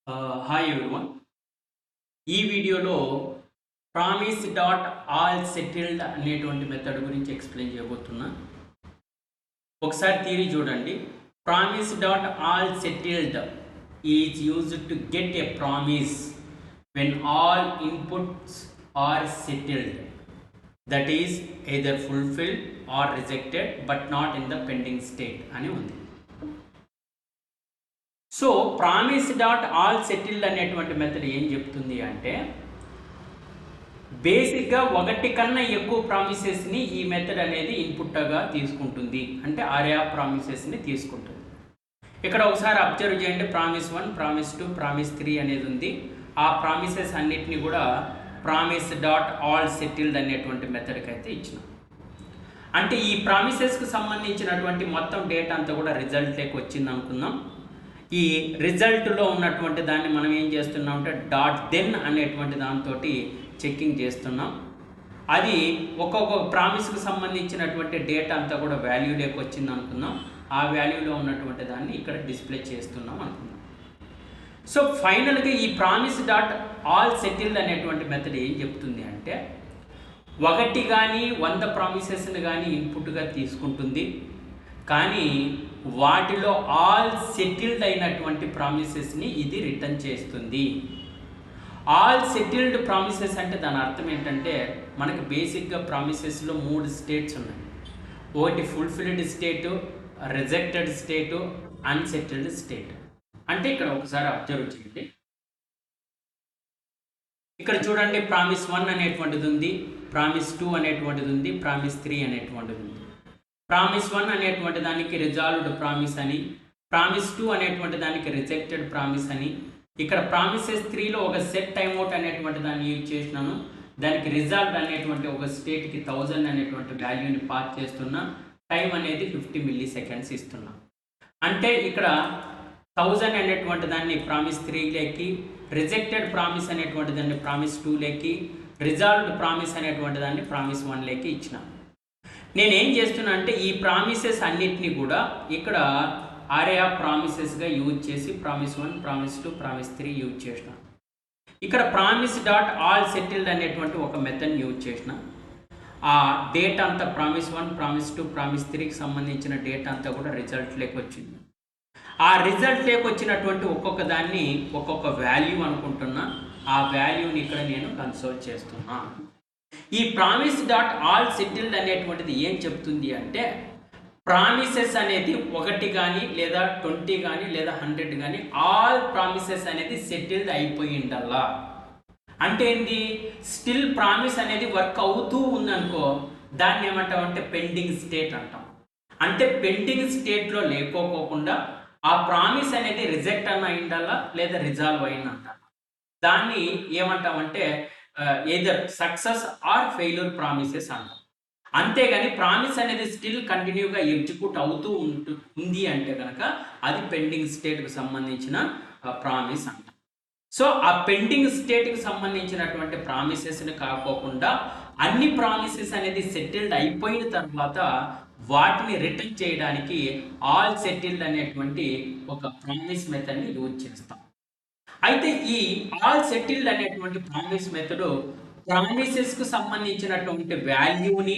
Hi everyone. ఈ వీడియోలో promise dot all settled అనేటువంటి మెథడ్ గురించి ఎక్స్ప్లెయిన్ చేయబోతున్నా. ఒకసారి థియరీ చూడండి. Promise dot all settled is used to get a promise when all inputs are settled, that is either fulfilled or rejected but not in the pending state అని ఉంది. So promise dot all settled అనేటువంటి method ఏం చెప్తుంది అంటే, బేసిక్గా ఒకటి కన్నా ఎక్కువ ప్రామిసెస్ని ఈ మెథడ్ అనేది ఇన్పుట్గా తీసుకుంటుంది. అంటే ఆరే ఆఫ్ ప్రామిసెస్ని తీసుకుంటుంది. ఇక్కడ ఒకసారి అబ్జర్వ్ చేయండి. ప్రామిస్ 1, ప్రామిస్ 2, ప్రామిస్ 3 అనేది ఉంది. ఆ ప్రామిసెస్ అన్నిటిని కూడా ప్రామిస్ డాట్ ఆల్ సెటిల్డ్ అనేటువంటి మెథడ్కి అయితే ఇచ్చినాం. అంటే ఈ ప్రామిసెస్కి సంబంధించినటువంటి మొత్తం డేటా అంతా కూడా రిజల్ట్లోకి వచ్చింది అనుకుందాం. ఈ రిజల్ట్లో ఉన్నటువంటి దాన్ని మనం ఏం చేస్తున్నాం అంటే డాట్ దెన్ అనేటువంటి దాంతో చెక్కింగ్ చేస్తున్నాం. అది ఒక్కొక్క ప్రామిస్కి సంబంధించినటువంటి డేటా అంతా కూడా వాల్యూలోకి వచ్చింది అనుకుందాం. ఆ వాల్యూలో ఉన్నటువంటి దాన్ని ఇక్కడ డిస్ప్లే చేస్తున్నాం అనుకుందాం. సో ఫైనల్గా ఈ ప్రామిస్ డాట్ ఆల్ సెటిల్డ్ అనేటువంటి మెథడ్ ఏం చెప్తుంది అంటే, ఒకటి కానీ 100 ప్రామిసెస్ని కానీ ఇన్పుట్గా తీసుకుంటుంది. కానీ వాటిలో ఆల్ సెటిల్డ్ అయినటువంటి ప్రామిసెస్ని ఇది రిటర్న్ చేస్తుంది. ఆల్ సెటిల్డ్ ప్రామిసెస్ అంటే దాని అర్థం ఏంటంటే, మనకి బేసిక్గా ప్రామిసెస్లో 3 స్టేట్స్ ఉన్నాయి. ఒకటి ఫుల్ఫిల్డ్ స్టేటు, రిజెక్టెడ్ స్టేటు, అన్సెటిల్డ్ స్టేట్. అంటే ఇక్కడ ఒకసారి అబ్జర్వ్ చేయండి. ఇక్కడ చూడండి, ప్రామిస్ 1 అనేటువంటిది ఉంది, ప్రామిస్ 2 అనేటువంటిది ఉంది, ప్రామిస్ 3 అనేటువంటిది ఉంది. ప్రామిస్ 1 అనేటువంటి దానికి రిజాల్వ్డ్ ప్రామిస్ అని, ప్రామిస్ 2 అనేటువంటి దానికి రిజెక్టెడ్ ప్రామిస్ అని, ఇక్కడ ప్రామిసెస్ 3లో ఒక సెట్ టైమ్అవుట్ అనేటువంటి దాన్ని యూజ్ చేసినాను. దానికి రిజాల్వ్డ్ అనేటువంటి ఒక స్టేట్కి 1000 అనేటువంటి వాల్యూని పాస్ చేస్తున్నా. టైం అనేది 50 మిల్లీ సెకండ్స్ ఇస్తున్నా. అంటే ఇక్కడ 1000 అనేటువంటి దాన్ని ప్రామిస్ 3లోకి, రిజెక్టెడ్ ప్రామిస్ అనేటువంటి దాన్ని ప్రామిస్ 2లోకి, రిజాల్వ్డ్ ప్రామిస్ అనేటువంటి దాన్ని ప్రామిస్ 1లోకి ఇచ్చిన. నేనేం చేస్తున్నా అంటే ఈ ప్రామిసెస్ అన్నిటినీ కూడా ఇక్కడ ఆరే ఆఫ్ ప్రామిసెస్గా యూజ్ చేసి ప్రామిస్ 1, ప్రామిస్ 2, ప్రామిస్ 3 యూజ్ చేసిన. ఇక్కడ ప్రామిస్ డాట్ ఆల్ సెటిల్డ్ అనేటువంటి ఒక మెథడ్ యూజ్ చేసిన. ఆ డేటా అంతా ప్రామిస్ 1, ప్రామిస్ 2, ప్రామిస్ 3కి సంబంధించిన డేటా అంతా కూడా రిజల్ట్లోకి వచ్చింది. ఆ రిజల్ట్లోకి వచ్చినటువంటి ఒక్కొక్క దాన్ని ఒక్కొక్క వాల్యూ అనుకుంటున్నా. ఆ వాల్యూని ఇక్కడ నేను కన్సోల్ చేస్తున్నా. ఈ ప్రామిస్ డాట్ ఆల్ సెటిల్డ్ అనేటువంటిది ఏం చెప్తుంది అంటే, ప్రామిసెస్ అనేది 1 కానీ లేదా 20 కానీ లేదా 100 కానీ ఆల్ ప్రామిసెస్ అనేది సెటిల్డ్ అయిపోయిందల్లా. అంటే ఏంటి, స్టిల్ ప్రామిస్ అనేది వర్క్ అవుతూ ఉందనుకో, దాన్ని ఏమంటామంటే పెండింగ్ స్టేట్ అంటాం. అంటే పెండింగ్ స్టేట్లో లేకోకుండా ఆ ప్రామిస్ అనేది రిజెక్ట్ అయిందల్లా లేదా రిజాల్వ్ అయిందంట. దాన్ని ఏమంటామంటే either success or failure promises అంటాం. అంతేగాని ప్రామిస్ అనేది స్టిల్ కంటిన్యూగా ఎగ్జిక్యూట్ అవుతూ ఉంది అంటే కనుక అది పెండింగ్ స్టేట్కి సంబంధించిన ప్రామిస్ అంటాం. సో ఆ పెండింగ్ స్టేట్కి సంబంధించినటువంటి ప్రామిసెస్ని కాకోకుండా అన్ని ప్రామిసెస్ అనేది సెటిల్డ్ అయిపోయిన తర్వాత వాటిని రిటర్న్ చేయడానికి ఆల్ సెటిల్డ్ అనేటువంటి ఒక ప్రామిస్ మెథడ్ని యూజ్ చేస్తాం. అయితే ఈ ఆల్ సెటిల్డ్ అనేటువంటి ప్రామిస్ మెథడ్ ప్రామిసెస్కు సంబంధించినటువంటి వాల్యూని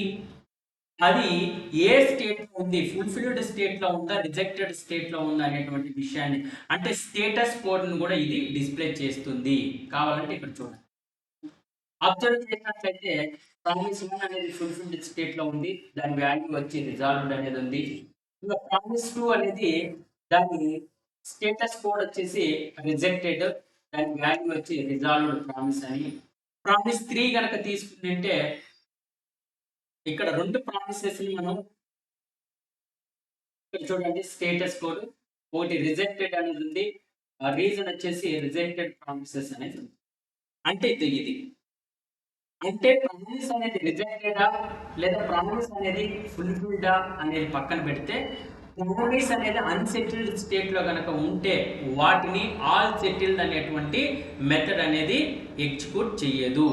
అది ఏ స్టేట్లో ఉంది, ఫుల్ఫిల్డ్ స్టేట్లో ఉందా, రిజెక్టెడ్ స్టేట్లో ఉందా అనేటువంటి విషయాన్ని, అంటే స్టేటస్ కోడ్ని కూడా ఇది డిస్ప్లే చేస్తుంది. కావాలంటే ఇక్కడ చూడండి, అబ్జర్వ్ చేసినట్లయితే ప్రామిస్ 1 అనేది ఫుల్ఫిల్డ్ స్టేట్లో ఉంది, దాని వాల్యూ వచ్చి రిజాల్వ్డ్ అనేది ఉంది. ఇంకా ప్రామిస్ 2 అనేది దాని స్టేటస్ కోడ్ వచ్చేసి రిజెక్టెడ్, దాని వాల్యూ వచ్చి రిజాల్వ్డ్ ప్రామిస్ అని. ప్రామిస్ 3 కనుక తీసుకుంటే ఇక్కడ 2 ప్రామిసెస్ని మనం ఇక్కడ చూడండి, స్టేటస్ కోడ్ ఒకటి రిజెక్టెడ్ అనేది ఉంది, రీజన్ వచ్చేసి రిజెక్టెడ్ ప్రామిసెస్ అనేది ఉంది. అంటే ఇది అంటే ప్రామిస్ అనేది రిజెక్టెడా లేదా ప్రామిస్ అనేది ఫుల్ఫిల్డా అనేది పక్కన పెడితే, ప్రామిస్ అనేది అన్సెటిల్డ్ స్టేట్లో కనుక ఉంటే వాటిని ఆల్ సెటిల్డ్ అనేటువంటి మెథడ్ అనేది ఎగ్జిక్యూట్ చేయదు.